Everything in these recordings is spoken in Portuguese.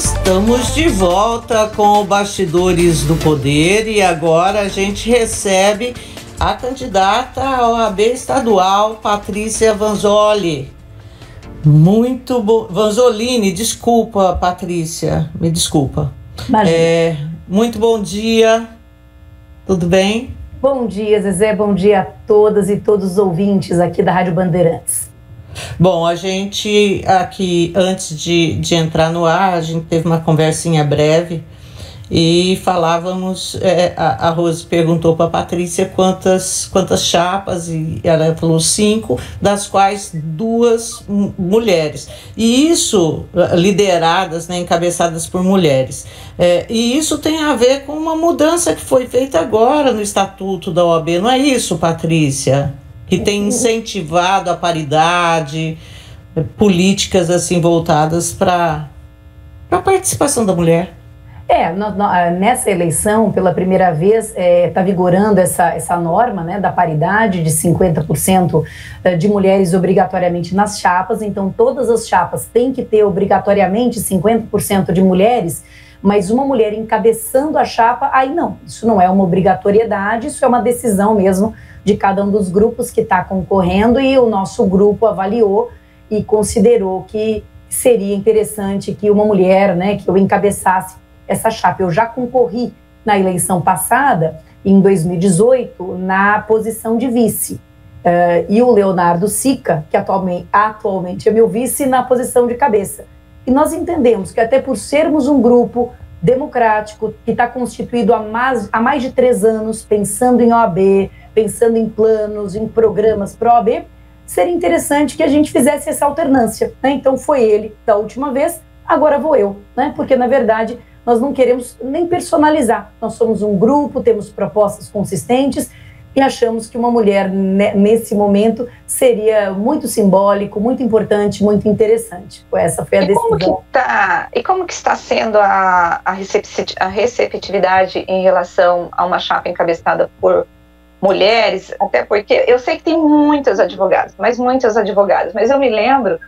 Estamos de volta com o Bastidores do Poder e agora a gente recebe a candidata à OAB estadual, Patrícia Vanzoli. Muito bom. Vanzolini, desculpa, Patrícia, me desculpa. Muito bom dia, tudo bem? Bom dia, Zezé, bom dia a todas e todos os ouvintes aqui da Rádio Bandeirantes. Bom, a gente aqui, antes de entrar no ar, a gente teve uma conversinha breve e falávamos, a Rose perguntou para a Patrícia quantas chapas, e ela falou 5, das quais 2 mulheres. E isso, lideradas, né, encabeçadas por mulheres. E isso tem a ver com uma mudança que foi feita agora no Estatuto da OAB, não é isso, Patrícia? Que tem incentivado a paridade, políticas assim voltadas para a participação da mulher. Nessa eleição, pela primeira vez, está vigorando essa norma, né, da paridade de 50% de mulheres obrigatoriamente nas chapas. Então, todas as chapas têm que ter obrigatoriamente 50% de mulheres, mas uma mulher encabeçando a chapa, aí não. Isso não é uma obrigatoriedade, isso é uma decisão mesmo de cada um dos grupos que está concorrendo, e o nosso grupo avaliou e considerou que seria interessante que uma mulher, né, que eu encabeçasse essa chapa. Eu já concorri na eleição passada, em 2018, na posição de vice. E o Leonardo Sica, que atualmente é meu vice, na posição de cabeça. E nós entendemos que até por sermos um grupo democrático, que está constituído há mais de 3 anos, pensando em OAB, pensando em planos, em programas para a OAB, seria interessante que a gente fizesse essa alternância, né? Então foi ele da última vez, agora vou eu, né? Porque na verdade nós não queremos nem personalizar, nós somos um grupo, temos propostas consistentes e achamos que uma mulher nesse momento seria muito simbólico, muito importante, muito interessante. Essa foi a decisão. E como que está sendo a receptividade em relação a uma chapa encabeçada por mulheres? Até porque eu sei que tem muitas advogadas, mas eu me lembro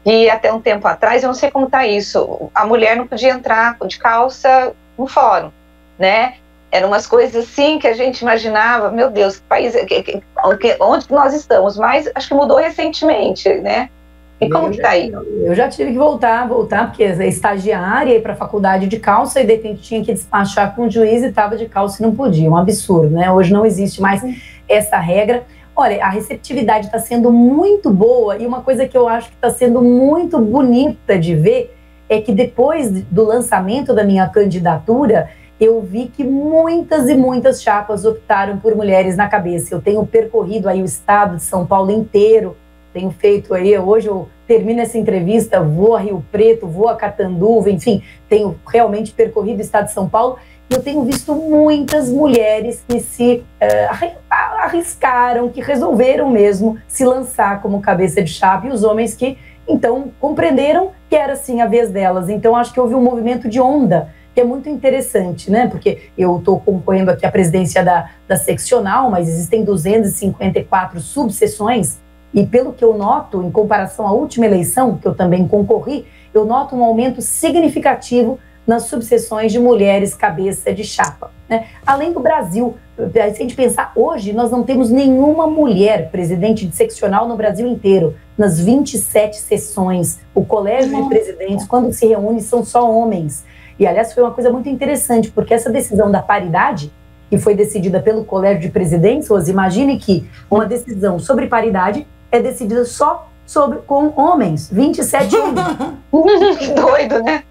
que até um tempo atrás, eu não sei como está isso, a mulher não podia entrar de calça no fórum, né? Eram umas coisas assim que a gente imaginava, meu Deus, que país, onde nós estamos? Mas acho que mudou recentemente, né? E como que está aí? Eu já tive que voltar, porque é estagiária, ia para a faculdade de calça e de repente tinha que despachar com o juiz e estava de calça e não podia. Um absurdo, né? Hoje não existe mais essa regra. Olha, a receptividade está sendo muito boa e uma coisa que eu acho que está sendo muito bonita de ver é que depois do lançamento da minha candidatura, eu vi que muitas e muitas chapas optaram por mulheres na cabeça. Eu tenho percorrido aí o estado de São Paulo inteiro, tenho feito aí, hoje eu termino essa entrevista, vou a Rio Preto, vou a Catanduva, enfim, tenho realmente percorrido o estado de São Paulo e eu tenho visto muitas mulheres que se arriscaram, que resolveram mesmo se lançar como cabeça de chapa, e os homens que, então, compreenderam que era, sim, a vez delas. Então, acho que houve um movimento de onda, que é muito interessante, né? Porque eu estou concorrendo aqui à presidência da seccional, mas existem 254 subseções, e pelo que eu noto, em comparação à última eleição, que eu também concorri, eu noto um aumento significativo nas subseções de mulheres cabeça de chapa, né? Além do Brasil, se a gente pensar hoje, nós não temos nenhuma mulher presidente de seccional no Brasil inteiro, nas 27 sessões. O colégio de presidentes, quando se reúne, são só homens. E, aliás, foi uma coisa muito interessante, porque essa decisão da paridade, que foi decidida pelo colégio de presidentes, Rose, imagine que uma decisão sobre paridade é decidida só com homens, 27 homens. Doido, né?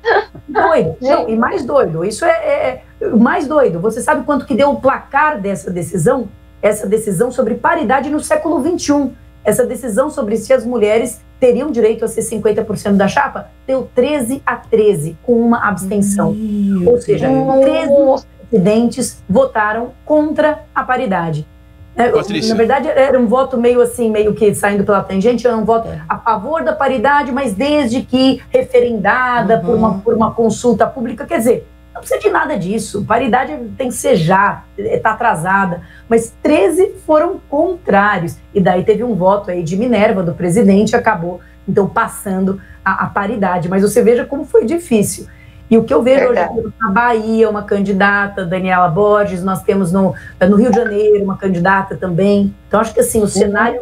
Doido. Não, e mais doido, isso é mais doido. Você sabe quanto que deu o placar dessa decisão? Essa decisão sobre paridade no século XXI. Essa decisão sobre se as mulheres teriam direito a ser 50% da chapa, deu 13-13, com uma abstenção. Ou seja, 13 presidentes votaram contra a paridade. Na verdade, era um voto meio assim, meio que saindo pela tangente, era um voto a favor da paridade, mas desde que referendada por uma consulta pública. Quer dizer, não precisa de nada disso. Paridade tem que ser já, está atrasada. Mas 13 foram contrários. E daí teve um voto aí de Minerva, do presidente, acabou, então, passando a paridade. Mas você veja como foi difícil. E o que eu vejo hoje na Bahia, uma candidata, Daniela Borges, nós temos no Rio de Janeiro uma candidata também. Então, acho que assim, o cenário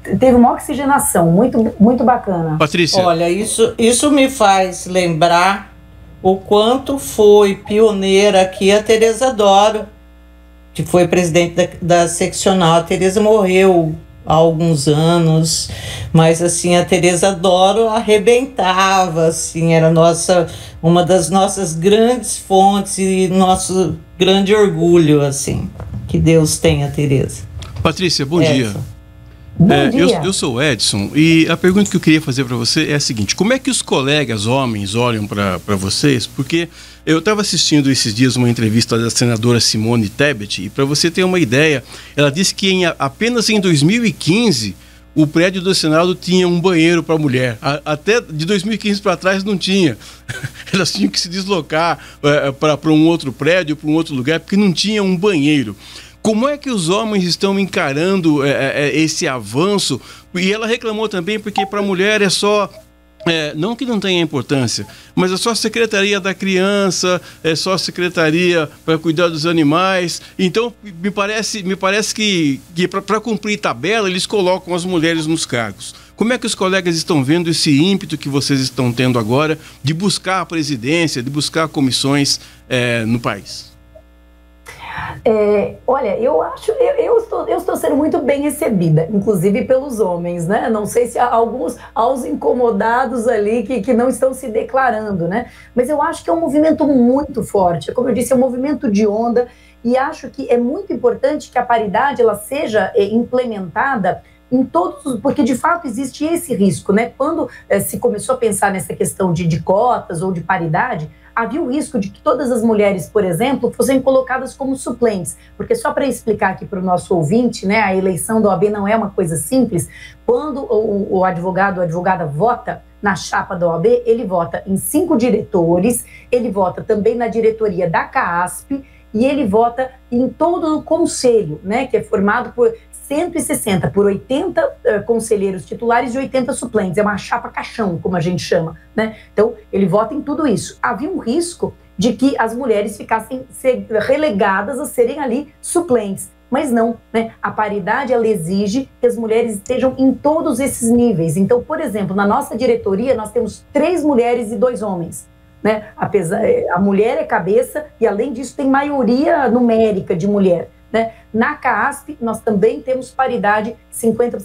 teve uma oxigenação muito, muito bacana. Patrícia. Olha, isso me faz lembrar o quanto foi pioneira aqui a Tereza Doro, que foi presidente da seccional. A Tereza morreu há alguns anos, mas assim, a Tereza Doro arrebentava, assim, era uma das nossas grandes fontes e nosso grande orgulho, assim, que Deus tenha, Tereza. Patrícia, bom dia. Bom dia. Eu sou o Edson e a pergunta que eu queria fazer para você é a seguinte: como é que os colegas homens olham para vocês? Porque eu estava assistindo esses dias uma entrevista da senadora Simone Tebet e, para você ter uma ideia, ela disse que apenas em 2015 o prédio do Senado tinha um banheiro para mulher. Até de 2015 para trás não tinha. Elas tinham que se deslocar para um outro prédio, para um outro lugar, porque não tinha um banheiro. Como é que os homens estão encarando esse avanço? E ela reclamou também porque para a mulher é só... não que não tenha importância, mas é só a Secretaria da Criança, é só a Secretaria para cuidar dos animais. Então, me parece que para cumprir tabela, eles colocam as mulheres nos cargos. Como é que os colegas estão vendo esse ímpeto que vocês estão tendo agora de buscar a presidência, de buscar comissões no país? Olha, eu estou sendo muito bem recebida, inclusive pelos homens, né? Não sei se há aos incomodados ali que não estão se declarando, né? Mas eu acho que é um movimento muito forte. Como eu disse, é um movimento de onda e acho que é muito importante que a paridade ela seja implementada em todos, porque de fato existe esse risco, né? Quando se começou a pensar nessa questão de cotas ou de paridade, havia o risco de que todas as mulheres, por exemplo, fossem colocadas como suplentes. Porque só para explicar aqui para o nosso ouvinte, né, a eleição da OAB não é uma coisa simples. Quando o advogado ou a advogada vota na chapa da OAB, ele vota em 5 diretores, ele vota também na diretoria da CAASP e ele vota em todo o conselho, né, que é formado por 160, por 80 conselheiros titulares e 80 suplentes. É uma chapa caixão, como a gente chama, né? Então, ele vota em tudo isso. Havia um risco de que as mulheres ficassem relegadas a serem ali suplentes. Mas não, né? A paridade, ela exige que as mulheres estejam em todos esses níveis. Então, por exemplo, na nossa diretoria, nós temos 3 mulheres e 2 homens. Né? A mulher é cabeça e, além disso, tem maioria numérica de mulher. Né? Na CAASP, nós também temos paridade 50% por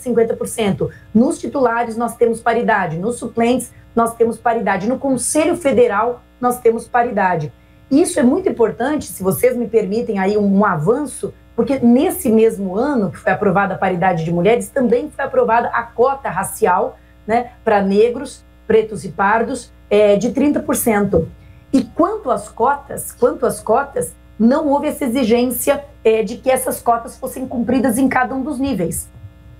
50%. Nos titulares, nós temos paridade. Nos suplentes, nós temos paridade. No Conselho Federal, nós temos paridade. Isso é muito importante, se vocês me permitem aí um avanço, porque nesse mesmo ano que foi aprovada a paridade de mulheres, também foi aprovada a cota racial, né, para negros, pretos e pardos, de 30%. E quanto às cotas, não houve essa exigência de que essas cotas fossem cumpridas em cada um dos níveis.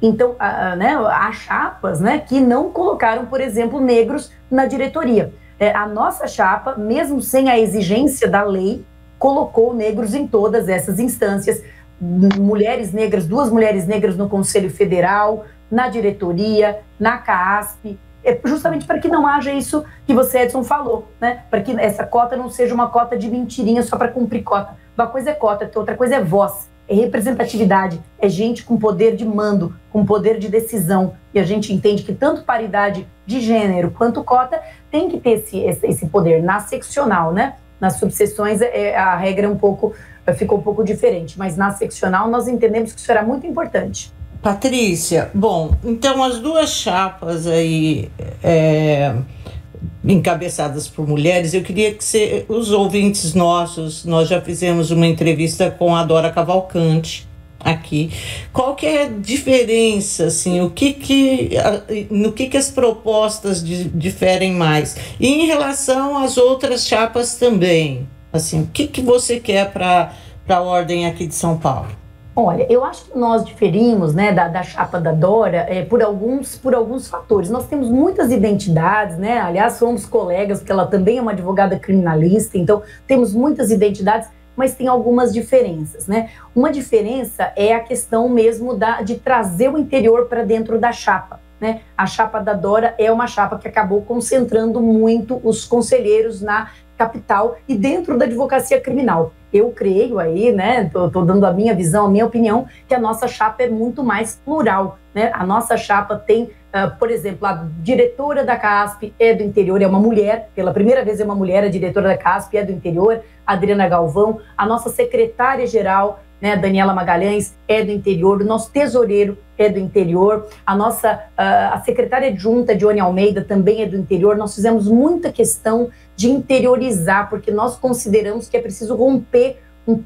Então, há chapas, né, que não colocaram, por exemplo, negros na diretoria. A nossa chapa, mesmo sem a exigência da lei, colocou negros em todas essas instâncias. Mulheres negras, 2 mulheres negras no Conselho Federal, na diretoria, na CAASP, justamente para que não haja isso que você, Edson, falou, né? Para que essa cota não seja uma cota de mentirinha só para cumprir cota. Uma coisa é cota, outra coisa é voz, é representatividade, é gente com poder de mando, com poder de decisão. E a gente entende que tanto paridade de gênero quanto cota tem que ter esse poder na seccional, né? Nas subseções a regra ficou um pouco diferente, mas na seccional nós entendemos que isso era muito importante. Patrícia, bom, então as 2 chapas aí encabeçadas por mulheres, eu queria que os ouvintes nossos, nós já fizemos uma entrevista com a Dora Cavalcante aqui, qual que é a diferença, assim, no que as propostas diferem mais? E em relação às outras chapas também, assim, o que você quer para a ordem aqui de São Paulo? Olha, eu acho que nós diferimos, né, da chapa da Dora por alguns fatores. Nós temos muitas identidades, né? Aliás, somos colegas, porque ela também é uma advogada criminalista, então temos muitas identidades, mas tem algumas diferenças, né? Uma diferença é a questão mesmo de trazer o interior para dentro da chapa. né? A chapa da Dora é uma chapa que acabou concentrando muito os conselheiros na capital e dentro da advocacia criminal. Eu creio aí, né, tô dando a minha visão, a minha opinião, que a nossa chapa é muito mais plural, né? A nossa chapa tem, por exemplo, a diretora da CASP é do interior, é uma mulher, pela primeira vez é uma mulher, a diretora da CASP é do interior, Adriana Galvão, a nossa secretária-geral, né, Daniela Magalhães, é do interior, o nosso tesoureiro é do interior, a secretária adjunta, Dione Almeida, também é do interior. Nós fizemos muita questão de interiorizar, porque nós consideramos que é preciso romper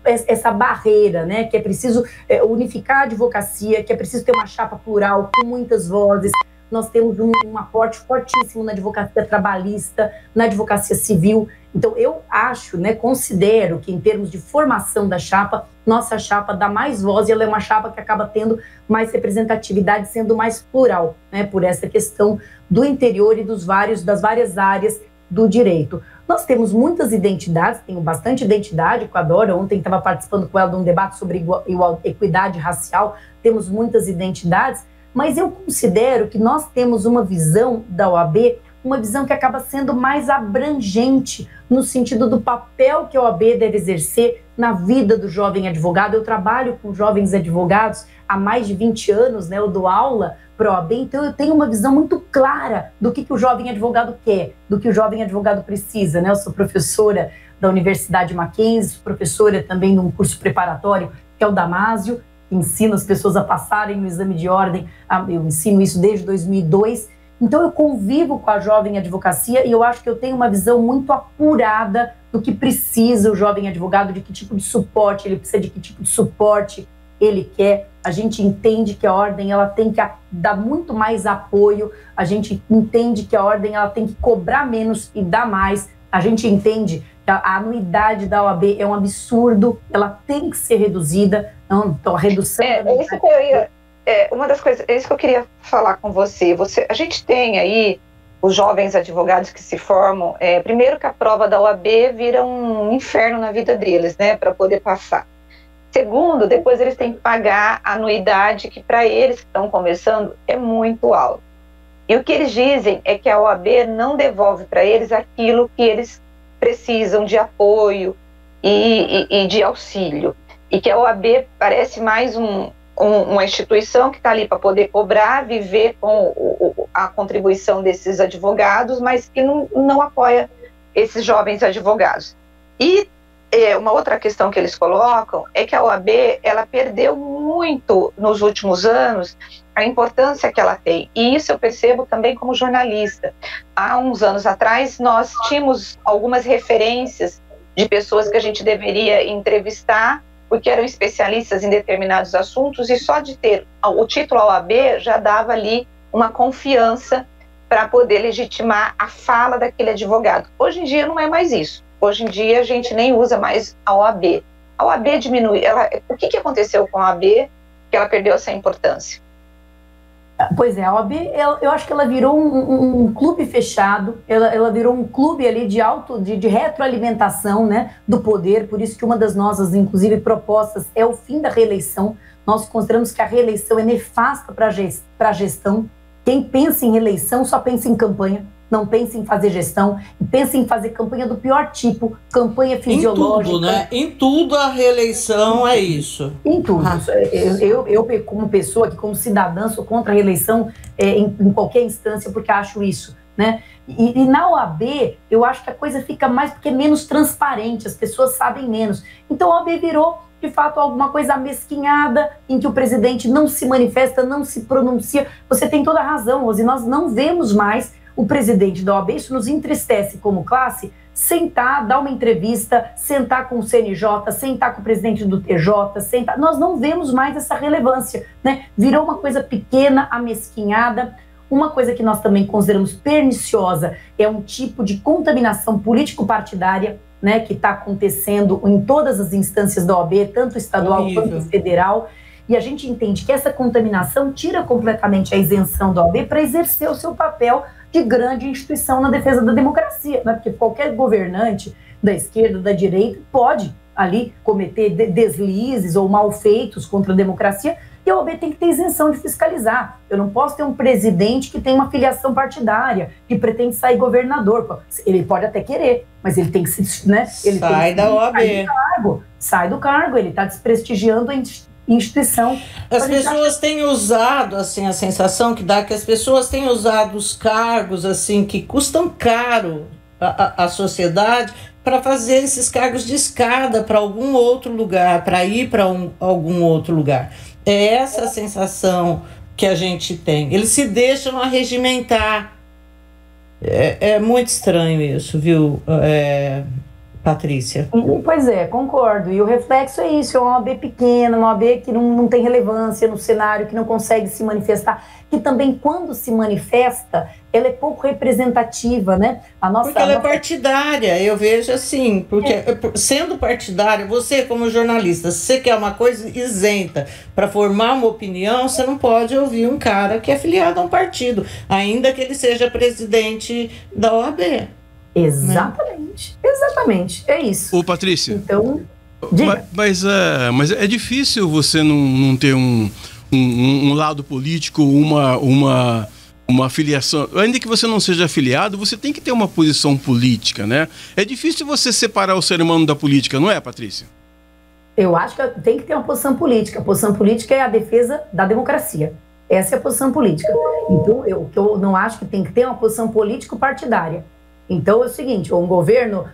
essa barreira, né, que é preciso unificar a advocacia, que é preciso ter uma chapa plural com muitas vozes. Nós temos um aporte fortíssimo na advocacia trabalhista, na advocacia civil. Então, eu acho, né, considero que em termos de formação da chapa, nossa chapa dá mais voz e ela é uma chapa que acaba tendo mais representatividade, sendo mais plural, né, por essa questão do interior e das várias áreas do direito. Nós temos muitas identidades, tenho bastante identidade com a Dora, ontem estava participando com ela de um debate sobre equidade racial, temos muitas identidades, mas eu considero que nós temos uma visão da OAB, uma visão que acaba sendo mais abrangente no sentido do papel que a OAB deve exercer na vida do jovem advogado. Eu trabalho com jovens advogados há mais de 20 anos, né? Eu dou aula para a OAB, então eu tenho uma visão muito clara do que o jovem advogado quer, do que o jovem advogado precisa, né? Eu sou professora da Universidade Mackenzie, professora também num curso preparatório que é o Damásio, que ensina as pessoas a passarem no exame de ordem. Eu ensino isso desde 2002. Então, eu convivo com a jovem advocacia e eu acho que eu tenho uma visão muito apurada do que precisa o jovem advogado, de que tipo de suporte ele precisa, de que tipo de suporte ele quer. A gente entende que a ordem ela tem que dar muito mais apoio, a gente entende que a ordem ela tem que cobrar menos e dar mais, a gente entende que a anuidade da OAB é um absurdo, ela tem que ser reduzida, então a redução... Isso que eu ia... uma das coisas, é isso que eu queria falar com você. A gente tem aí os jovens advogados que se formam, primeiro que a prova da OAB vira um inferno na vida deles, né, para poder passar. Segundo, depois eles têm que pagar a anuidade que para eles que estão começando é muito alta. E o que eles dizem é que a OAB não devolve para eles aquilo que eles precisam de apoio e de auxílio. E que a OAB parece mais uma instituição que está ali para poder cobrar, viver com a contribuição desses advogados, mas que não apoia esses jovens advogados. E uma outra questão que eles colocam é que a OAB ela perdeu muito nos últimos anos a importância que ela tem. E isso eu percebo também como jornalista. Há uns anos atrás, nós tínhamos algumas referências de pessoas que a gente deveria entrevistar, porque eram especialistas em determinados assuntos, e só de ter o título OAB já dava ali uma confiança para poder legitimar a fala daquele advogado. Hoje em dia não é mais isso. Hoje em dia a gente nem usa mais a OAB. A OAB diminui. O que aconteceu com a OAB que ela perdeu essa importância? Pois é, a OAB, eu acho que ela virou um clube fechado, ela virou um clube ali de retroalimentação, né, do poder, por isso que uma das nossas, inclusive, propostas é o fim da reeleição. Nós consideramos que a reeleição é nefasta para a gestão. Quem pensa em reeleição só pensa em campanha, não pensa em fazer gestão, pensa em fazer campanha do pior tipo, campanha fisiológica. Em tudo, né? Em tudo a reeleição é isso. Em tudo. Eu como pessoa, como cidadã, sou contra a reeleição em qualquer instância, porque acho isso, né? E na OAB, eu acho que a coisa fica mais porque é menos transparente, as pessoas sabem menos. Então a OAB virou, de fato, alguma coisa amesquinhada, em que o presidente não se manifesta, não se pronuncia. Você tem toda a razão, Rose, nós não vemos mais o presidente da OAB, isso nos entristece como classe, sentar, dar uma entrevista, sentar com o CNJ, sentar com o presidente do TJ, sentar. Nós não vemos mais essa relevância, né? Virou uma coisa pequena, amesquinhada. Uma coisa que nós também consideramos perniciosa é um tipo de contaminação político-partidária, né, que está acontecendo em todas as instâncias da OAB, tanto estadual quanto federal. E a gente entende que essa contaminação tira completamente a isenção da OAB para exercer o seu papel de grande instituição na defesa da democracia, né? Porque qualquer governante da esquerda, da direita, pode ali cometer deslizes ou malfeitos contra a democracia, E a OAB tem que ter isenção de fiscalizar. Eu não posso ter um presidente que tem uma filiação partidária, que pretende sair governador. Ele pode até querer, mas ele tem que se... Né, ele sai da OAB. Sai do cargo, ele está desprestigiando a instituição. As pessoas têm usado, assim, a sensação que dá que as pessoas têm usado os cargos, assim, que custam caro à sociedade, para fazer esses cargos de escada para algum outro lugar, para ir para algum outro lugar. É essa a sensação que a gente tem. Eles se deixam arregimentar. É muito estranho isso, viu, Patrícia? Pois é, concordo. E o reflexo é isso, é uma OAB pequena, uma OAB que não tem relevância no cenário, que não consegue se manifestar, que também, quando se manifesta, ela é pouco representativa, né? Porque ela é partidária, eu vejo assim, porque sendo partidária, você como jornalista, se você quer uma coisa isenta para formar uma opinião, você não pode ouvir um cara que é filiado a um partido, ainda que ele seja presidente da OAB. Exatamente, exatamente, é isso. Ô, Patrícia, então, mas é difícil você não ter um lado político, uma filiação, ainda que você não seja afiliado, você tem que ter uma posição política, né? É difícil você separar o ser humano da política, não é, Patrícia? Eu acho que tem que ter uma posição política. A posição política é a defesa da democracia. Essa é a posição política. Então, eu não acho que tem que ter uma posição político-partidária. Então é o seguinte, um governo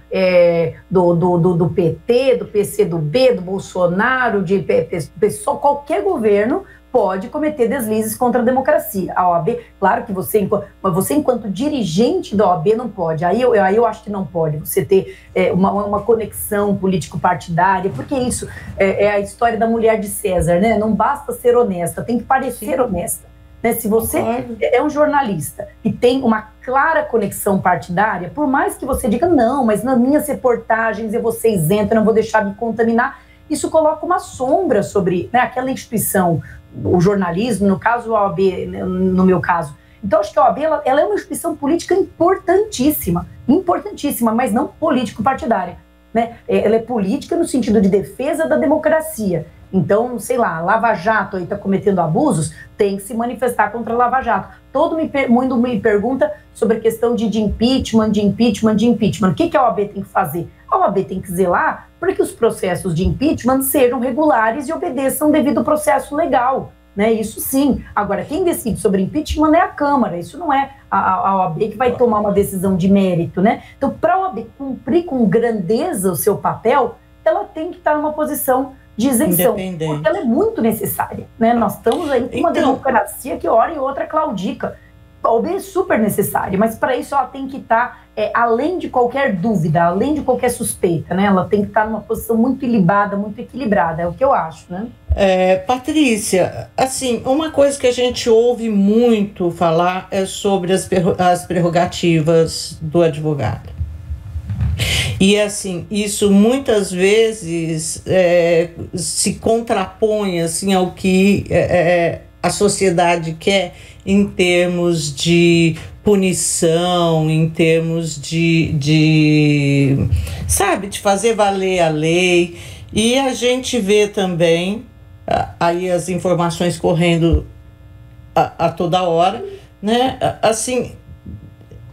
do PT, do PCdoB, do Bolsonaro, de PSOL, qualquer governo pode cometer deslizes contra a democracia. A OAB, claro que você enquanto dirigente da OAB não pode. Aí eu acho que não pode você ter uma conexão político-partidária, porque isso é a história da mulher de César, né? Não basta ser honesta, tem que parecer honesta. Né? Se você é um jornalista e tem uma clara conexão partidária, por mais que você diga, não, mas nas minhas reportagens eu vou ser isento, não vou deixar me contaminar, isso coloca uma sombra sobre, né, aquela instituição, o jornalismo, no caso a OAB, no meu caso. Então acho que a OAB ela é uma instituição política importantíssima, mas não político-partidária. Né? Ela é política no sentido de defesa da democracia. Então, sei lá, Lava Jato aí está cometendo abusos, tem que se manifestar contra a Lava Jato. Mundo me pergunta sobre a questão de impeachment. O que a OAB tem que fazer? A OAB tem que zelar para que os processos de impeachment sejam regulares e obedeçam devido ao processo legal. Né? Isso sim. Agora, quem decide sobre impeachment é a Câmara, isso não é a OAB que vai tomar uma decisão de mérito. Né? Então, para a OAB cumprir com grandeza o seu papel, ela tem que estar numa posição de isenção, porque ela é muito necessária. Né? Nós estamos aí com uma democracia que hora e outra claudica. A OAB é super necessária, mas para isso ela tem que estar além de qualquer dúvida, além de qualquer suspeita. Né? Ela tem que estar numa posição muito ilibada, muito equilibrada, é o que eu acho. Né? Patrícia, assim, uma coisa que a gente ouve muito falar é sobre as prerrogativas do advogado. E assim, isso muitas vezes se contrapõe assim, ao que a sociedade quer em termos de punição, em termos de fazer valer a lei. E a gente vê também aí as informações correndo a toda hora, né? Assim,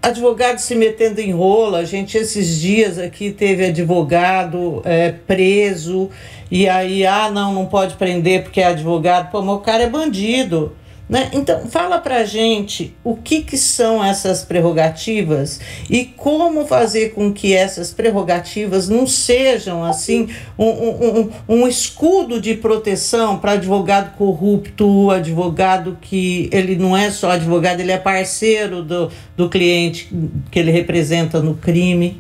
advogado se metendo em rolo. A gente esses dias aqui teve advogado preso, e aí, não pode prender porque é advogado. Pô, mas o cara é bandido. Né? Então, fala pra gente o que são essas prerrogativas e como fazer com que essas prerrogativas não sejam assim um escudo de proteção para advogado corrupto, advogado que ele não é só advogado, ele é parceiro do cliente que ele representa no crime.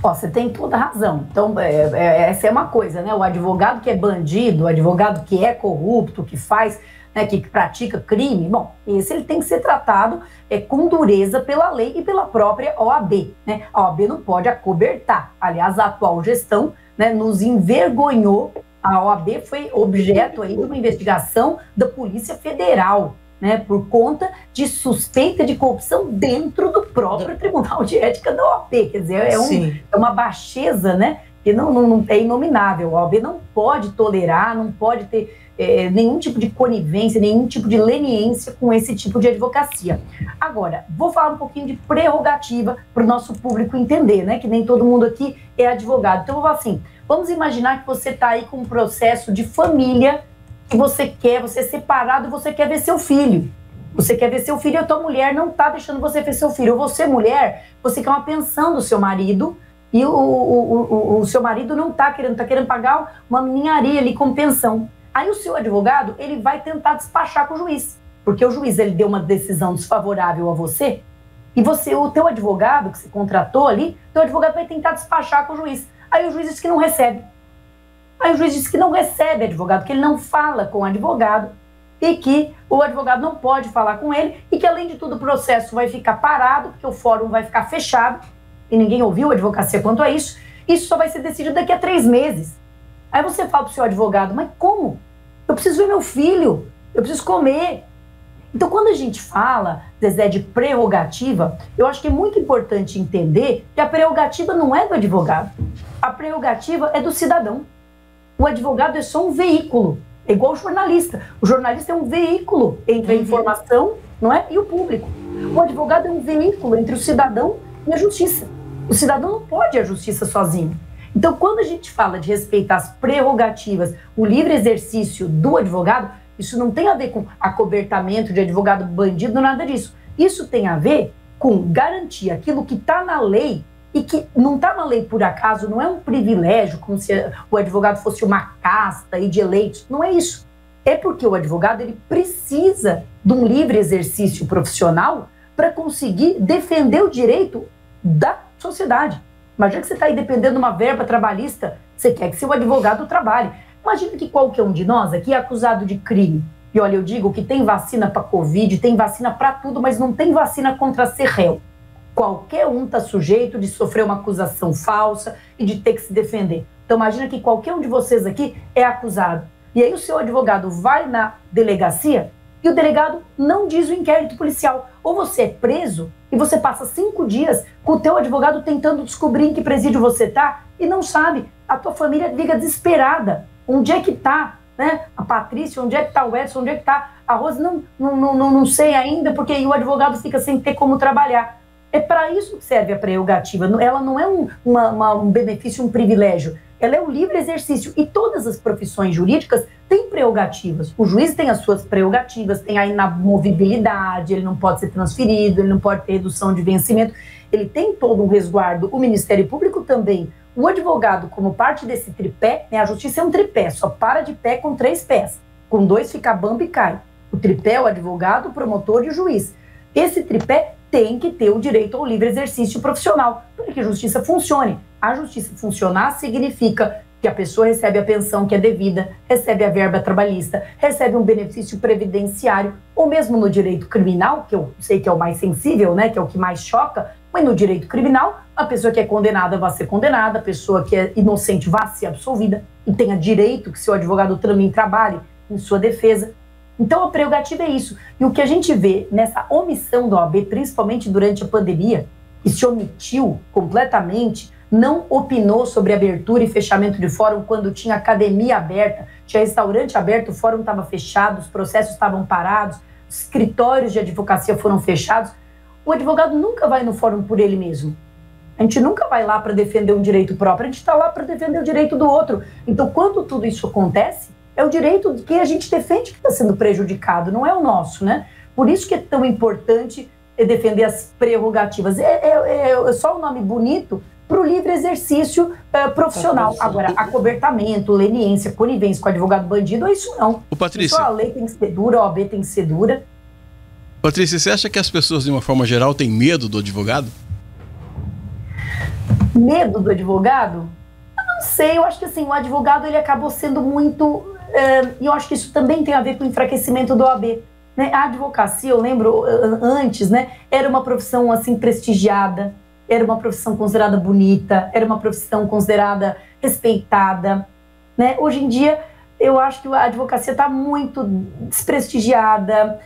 Você tem toda a razão. Então, essa é uma coisa, né? O advogado que é bandido, o advogado que é corrupto, que faz... Né, que pratica crime, bom, esse ele tem que ser tratado com dureza pela lei e pela própria OAB. Né? A OAB não pode acobertar. Aliás, a atual gestão, né, nos envergonhou. A OAB foi objeto aí de uma investigação da Polícia Federal, né, por conta de suspeita de corrupção dentro do próprio Tribunal de Ética da OAB. Quer dizer, é uma baixeza, né, que não é inominável. A OAB não pode tolerar, não pode ter nenhum tipo de conivência, nenhum tipo de leniência com esse tipo de advocacia. Agora, vou falar um pouquinho de prerrogativa para o nosso público entender, né? Que nem todo mundo aqui é advogado. Então, eu vou falar assim, vamos imaginar que você está aí com um processo de família que você é separado e você quer ver seu filho. Você quer ver seu filho e a tua mulher não está deixando você ver seu filho. Ou você, mulher, você quer uma pensão do seu marido e o seu marido não está querendo pagar uma ninharia ali como pensão. Aí o seu advogado, ele vai tentar despachar com o juiz, porque o juiz, ele deu uma decisão desfavorável a você, e o teu advogado, que você contratou ali, teu advogado vai tentar despachar com o juiz. Aí o juiz diz que não recebe. Aí o juiz diz que não recebe advogado, que ele não fala com o advogado, e que o advogado não pode falar com ele, e que além de tudo o processo vai ficar parado, porque o fórum vai ficar fechado, e ninguém ouviu a advocacia quanto a isso só vai ser decidido daqui a 3 meses. Aí você fala para o seu advogado, mas como? Eu preciso ver meu filho, eu preciso comer. Então, quando a gente fala, Zezé, de prerrogativa, eu acho que é muito importante entender que a prerrogativa não é do advogado. A prerrogativa é do cidadão. O advogado é só um veículo, é igual o jornalista. O jornalista é um veículo entre a informação, não é, e o público. O advogado é um veículo entre o cidadão e a justiça. O cidadão não pode ir à justiça sozinho. Então, quando a gente fala de respeitar as prerrogativas, o livre exercício do advogado, isso não tem a ver com acobertamento de advogado bandido, nada disso. Isso tem a ver com garantir aquilo que está na lei e que não está na lei por acaso, não é um privilégio, como se o advogado fosse uma casta e de eleitos. Não é isso. É porque o advogado, ele precisa de um livre exercício profissional para conseguir defender o direito da sociedade. Imagina que você está aí dependendo de uma verba trabalhista, você quer que seu advogado trabalhe. Imagina que qualquer um de nós aqui é acusado de crime. E olha, eu digo que tem vacina para Covid, tem vacina para tudo, mas não tem vacina contra ser réu. Qualquer um está sujeito de sofrer uma acusação falsa e de ter que se defender. Então imagina que qualquer um de vocês aqui é acusado. E aí o seu advogado vai na delegacia e o delegado não diz o inquérito policial. Ou você é preso e você passa 5 dias com o teu advogado tentando descobrir em que presídio você está e não sabe. A tua família liga desesperada. Onde é que está, né? A Patrícia, onde é que está o Edson, onde é que está a Rose? Não sei ainda, porque aí o advogado fica sem ter como trabalhar. É para isso que serve a prerrogativa. Ela não é um benefício, um privilégio. Ela é o livre exercício. E todas as profissões jurídicas têm prerrogativas. O juiz tem as suas prerrogativas, tem a inamovibilidade, ele não pode ser transferido, ele não pode ter redução de vencimento. Ele tem todo um resguardo. O Ministério Público também. O advogado, como parte desse tripé, né, a justiça é um tripé, só para de pé com 3 pés. Com 2 fica bamba e cai. O tripé é o advogado, o promotor e o juiz. Esse tripé tem que ter o direito ao livre exercício profissional, para que a justiça funcione. A justiça funcionar significa que a pessoa recebe a pensão que é devida, recebe a verba trabalhista, recebe um benefício previdenciário, ou mesmo no direito criminal, que eu sei que é o mais sensível, né, que é o que mais choca, mas no direito criminal, a pessoa que é condenada vai ser condenada, a pessoa que é inocente vai ser absolvida e tenha direito que seu advogado também trabalhe em sua defesa. Então a prerrogativa é isso. E o que a gente vê nessa omissão da OAB, principalmente durante a pandemia, que se omitiu completamente, não opinou sobre abertura e fechamento de fórum quando tinha academia aberta, tinha restaurante aberto, o fórum estava fechado, os processos estavam parados, os escritórios de advocacia foram fechados. O advogado nunca vai no fórum por ele mesmo. A gente nunca vai lá para defender um direito próprio, a gente está lá para defender o direito do outro. Então, quando tudo isso acontece, é o direito de quem a gente defende que está sendo prejudicado, não é o nosso, né? Por isso que é tão importante defender as prerrogativas. É só um nome bonito para o livre exercício profissional. Agora, acobertamento, leniência, conivência com advogado bandido, é isso não. Ô, Patrícia, isso a lei tem que ser dura, a OAB tem que ser dura. Patrícia, você acha que as pessoas, de uma forma geral, têm medo do advogado? Medo do advogado? Eu não sei, eu acho que assim, o advogado ele acabou sendo muito... E eu acho que isso também tem a ver com o enfraquecimento do OAB. Né? A advocacia, eu lembro antes, né, era uma profissão assim prestigiada, era uma profissão considerada bonita, era uma profissão considerada respeitada. Né? Hoje em dia, eu acho que a advocacia está muito desprestigiada.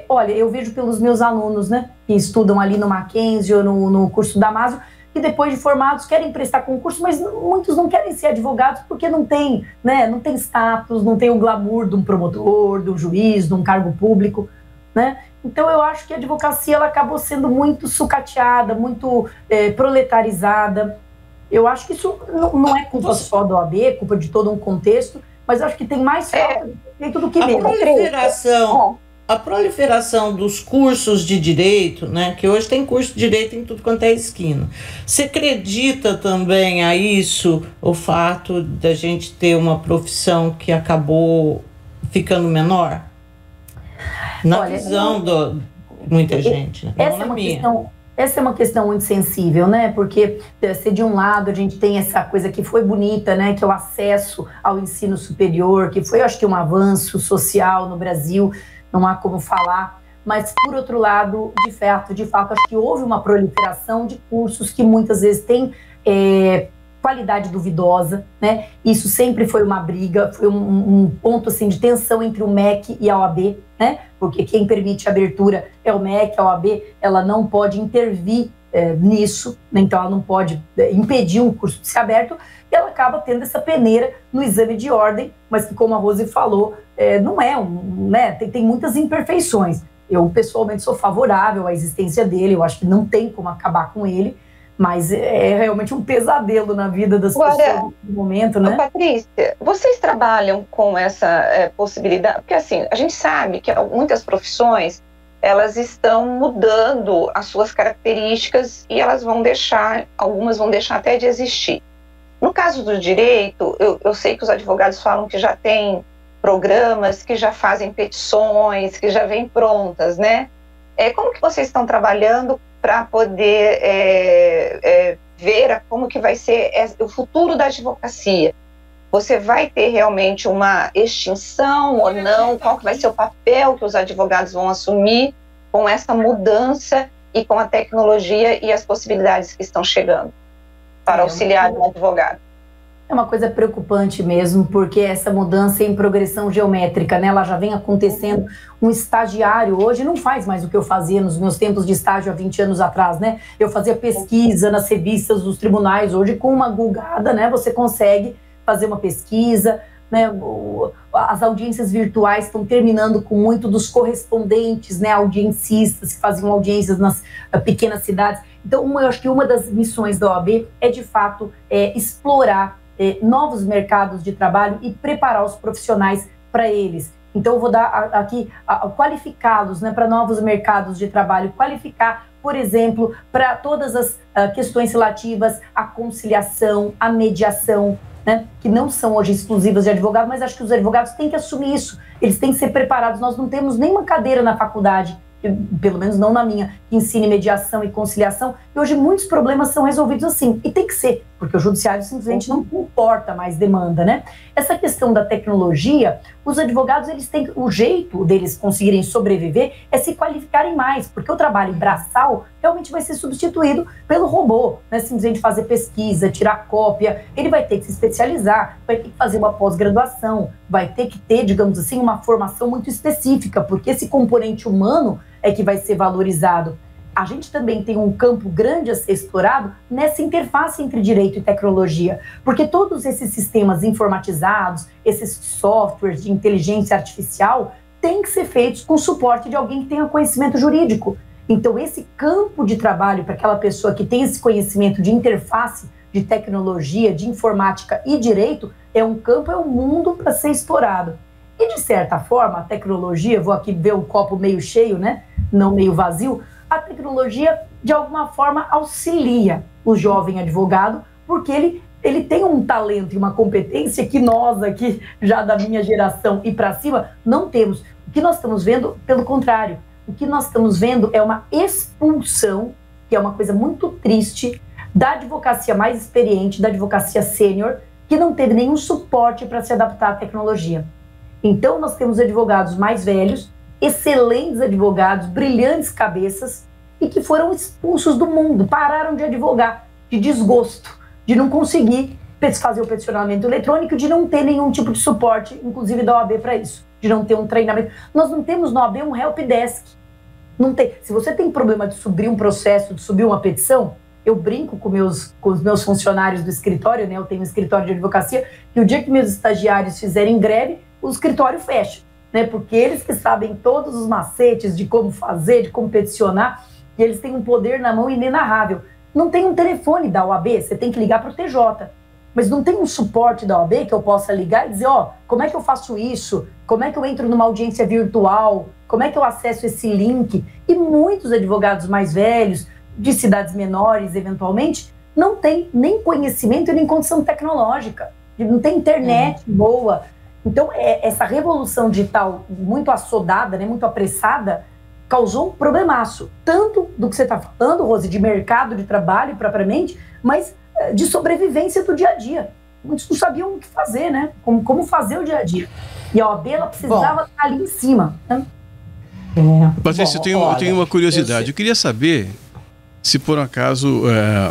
Olha, eu vejo pelos meus alunos, né, que estudam ali no Mackenzie ou no curso Damásio, que depois de formados querem prestar concurso, mas muitos não querem ser advogados porque não tem, né, não tem status, não tem o glamour de um promotor, de um juiz, de um cargo público, né? Então eu acho que a advocacia ela acabou sendo muito sucateada, muito proletarizada. Eu acho que isso não é culpa só da OAB, é culpa de todo um contexto, mas eu acho que tem mais falta de respeito do que mesmo. A proliferação dos cursos de direito, né, que hoje tem curso de direito em tudo quanto é esquina. Você acredita também a isso, o fato da gente ter uma profissão que acabou ficando menor? Na visão de muita gente, né? Essa é uma questão muito sensível, né? Porque se de um lado a gente tem essa coisa que foi bonita, né? Que é o acesso ao ensino superior, que foi, acho que, um avanço social no Brasil, não há como falar. Mas, por outro lado, de fato, acho que houve uma proliferação de cursos que muitas vezes têm qualidade duvidosa, né? Isso sempre foi uma briga, foi um ponto assim de tensão entre o MEC e a OAB, né? Porque quem permite a abertura é o MEC, a OAB, ela não pode intervir nisso, né? Então ela não pode impedir um curso de ser aberto, e ela acaba tendo essa peneira no exame de ordem, mas que, como a Rose falou, não é né? Tem muitas imperfeições. Eu pessoalmente sou favorável à existência dele, eu acho que não tem como acabar com ele, mas é realmente um pesadelo na vida das pessoas no momento, né? Patrícia, vocês trabalham com essa possibilidade? Porque, assim, a gente sabe que muitas profissões, elas estão mudando as suas características e elas vão deixar, algumas vão deixar até de existir. No caso do direito, eu sei que os advogados falam que já tem programas, que já fazem petições, que já vêm prontas, né? Como que vocês estão trabalhando para poder ver como que vai ser o futuro da advocacia? Você vai ter realmente uma extinção ou não? Qual que vai ser o papel que os advogados vão assumir com essa mudança e com a tecnologia e as possibilidades que estão chegando para auxiliar o advogado? É uma coisa preocupante mesmo, porque essa mudança é em progressão geométrica, né? Ela já vem acontecendo. Um estagiário hoje não faz mais o que eu fazia nos meus tempos de estágio há 20 anos atrás, né? Eu fazia pesquisa nas revistas dos tribunais. Hoje, com uma gulgada, né, você consegue fazer uma pesquisa, né? As audiências virtuais estão terminando com muito dos correspondentes, né, audiencistas que faziam audiências nas pequenas cidades. Então, eu acho que uma das missões da OAB é, de fato, explorar novos mercados de trabalho e preparar os profissionais para eles. Então, eu vou dar aqui, qualificá-los, né, para novos mercados de trabalho, qualificar, por exemplo, para todas as questões relativas à conciliação, à mediação, né, que não são hoje exclusivas de advogado, mas acho que os advogados têm que assumir isso, eles têm que ser preparados. Nós não temos nenhuma cadeira na faculdade, pelo menos não na minha, que ensine mediação e conciliação, e hoje muitos problemas são resolvidos assim, e tem que ser, porque o judiciário simplesmente não comporta mais demanda, né? Essa questão da tecnologia, os advogados, eles têm, o jeito deles conseguirem sobreviver é se qualificarem mais, porque o trabalho braçal realmente vai ser substituído pelo robô, né? Simplesmente fazer pesquisa, tirar cópia, ele vai ter que se especializar, vai ter que fazer uma pós-graduação, vai ter que ter, digamos assim, uma formação muito específica, porque esse componente humano é que vai ser valorizado. A gente também tem um campo grande a ser explorado nessa interface entre direito e tecnologia, porque todos esses sistemas informatizados, esses softwares de inteligência artificial, têm que ser feitos com suporte de alguém que tenha conhecimento jurídico. Então, esse campo de trabalho para aquela pessoa que tem esse conhecimento de interface, de tecnologia, de informática e direito, é um campo, é um mundo para ser explorado. E, de certa forma, a tecnologia, vou aqui ver o copo meio cheio, né? Não meio vazio, a tecnologia, de alguma forma, auxilia o jovem advogado, porque ele tem um talento e uma competência que nós aqui, já da minha geração e para cima, não temos. O que nós estamos vendo, pelo contrário, o que nós estamos vendo é uma expulsão, que é uma coisa muito triste, da advocacia mais experiente, da advocacia sênior, que não teve nenhum suporte para se adaptar à tecnologia. Então, nós temos advogados mais velhos, excelentes advogados, brilhantes cabeças, e que foram expulsos do mundo, pararam de advogar, de desgosto, de não conseguir fazer o peticionamento eletrônico, de não ter nenhum tipo de suporte, inclusive da OAB para isso, de não ter um treinamento. Nós não temos na OAB um helpdesk. Não tem. Se você tem problema de subir um processo, de subir uma petição, Eu brinco com os meus funcionários do escritório, né? Eu tenho um escritório de advocacia, e o dia que meus estagiários fizerem greve, o escritório fecha, né? Porque eles que sabem todos os macetes de como fazer, de como peticionar, e eles têm um poder na mão inenarrável. Não tem um telefone da OAB, você tem que ligar para o TJ. Mas não tem um suporte da OAB que eu possa ligar e dizer, ó, como é que eu faço isso? Como é que eu entro numa audiência virtual? Como é que eu acesso esse link? E muitos advogados mais velhos, de cidades menores, eventualmente, não têm nem conhecimento e nem condição tecnológica. Não tem internet boa. Então, essa revolução digital muito assodada, né, muito apressada, causou um problemaço. Tanto do que você está falando, Rose, de mercado de trabalho propriamente, mas de sobrevivência do dia a dia. Muitos não sabiam o que fazer, né? Como fazer o dia a dia. E a OAB, ela precisava estar ali em cima. Né? Patrícia, eu tenho uma curiosidade. Eu queria saber se por acaso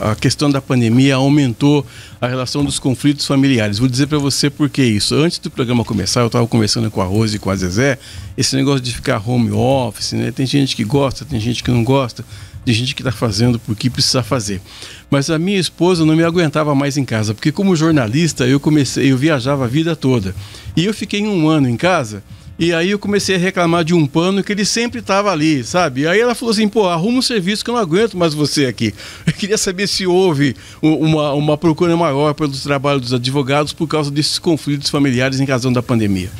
a questão da pandemia aumentou a relação dos conflitos familiares. Vou dizer para você por que isso. Antes do programa começar, eu estava conversando com a Rose e com a Zezé, esse negócio de ficar home office, né? Tem gente que gosta, tem gente que não gosta, tem gente que está fazendo porque precisa fazer. Mas a minha esposa não me aguentava mais em casa, porque como jornalista eu viajava a vida toda. E eu fiquei 1 ano em casa. E aí eu comecei a reclamar de um pano que ele sempre estava ali, sabe? E aí ela falou assim, pô, arruma um serviço que eu não aguento mais você aqui. Eu queria saber se houve uma procura maior pelo trabalho dos advogados por causa desses conflitos familiares em razão da pandemia.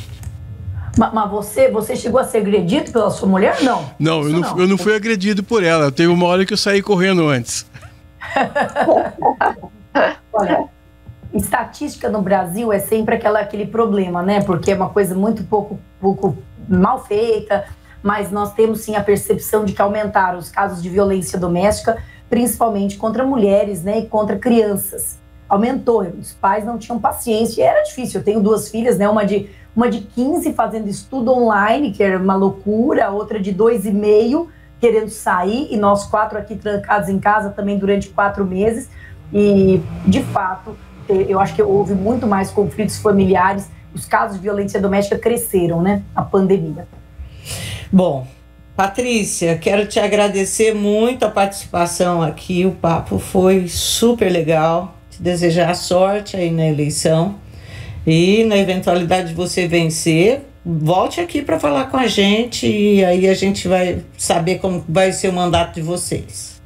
Mas você chegou a ser agredido pela sua mulher? Não. Não, eu não fui agredido por ela. Teve uma hora que eu saí correndo antes. Olha, estatística no Brasil é sempre aquele problema, né? Porque é uma coisa muito pouco mal feita, mas nós temos sim a percepção de que aumentaram os casos de violência doméstica, principalmente contra mulheres, né? E contra crianças. Aumentou, os pais não tinham paciência, e era difícil. Eu tenho 2 filhas, né? Uma de 15 fazendo estudo online, que era uma loucura, a outra de 2,5 querendo sair, e nós 4 aqui trancados em casa também durante 4 meses. E, de fato, eu acho que houve muito mais conflitos familiares, os casos de violência doméstica cresceram, né? A pandemia. Bom, Patrícia, quero te agradecer muito a participação aqui, o papo foi super legal, te desejar sorte aí na eleição e na eventualidade de você vencer, volte aqui para falar com a gente e aí a gente vai saber como vai ser o mandato de vocês.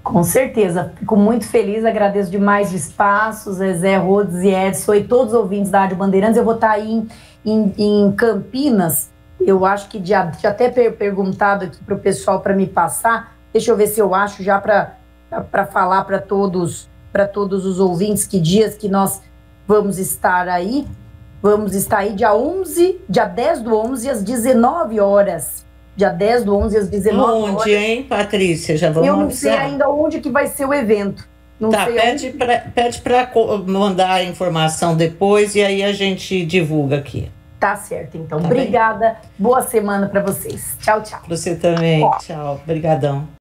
Com certeza, fico muito feliz, agradeço demais o espaço, Zezé, Rhodes e Edson e todos os ouvintes da Rádio Bandeirantes. Eu vou estar aí em Campinas, eu acho que já até perguntado aqui para o pessoal para me passar, deixa eu ver se eu acho já para falar para todos os ouvintes que dias que nós vamos estar aí. Vamos estar aí dia 10/11 às 19 horas. Dia 10/11 às 19 horas. Onde, hein, Patrícia? Já vamos Eu não avisar. sei ainda onde que vai ser o evento. Não tá, sei pede para mandar a informação depois e aí a gente divulga aqui. Tá certo, então. Tá Obrigada. Bem? Boa semana para vocês. Tchau, tchau. Você também. Tchau. Obrigadão.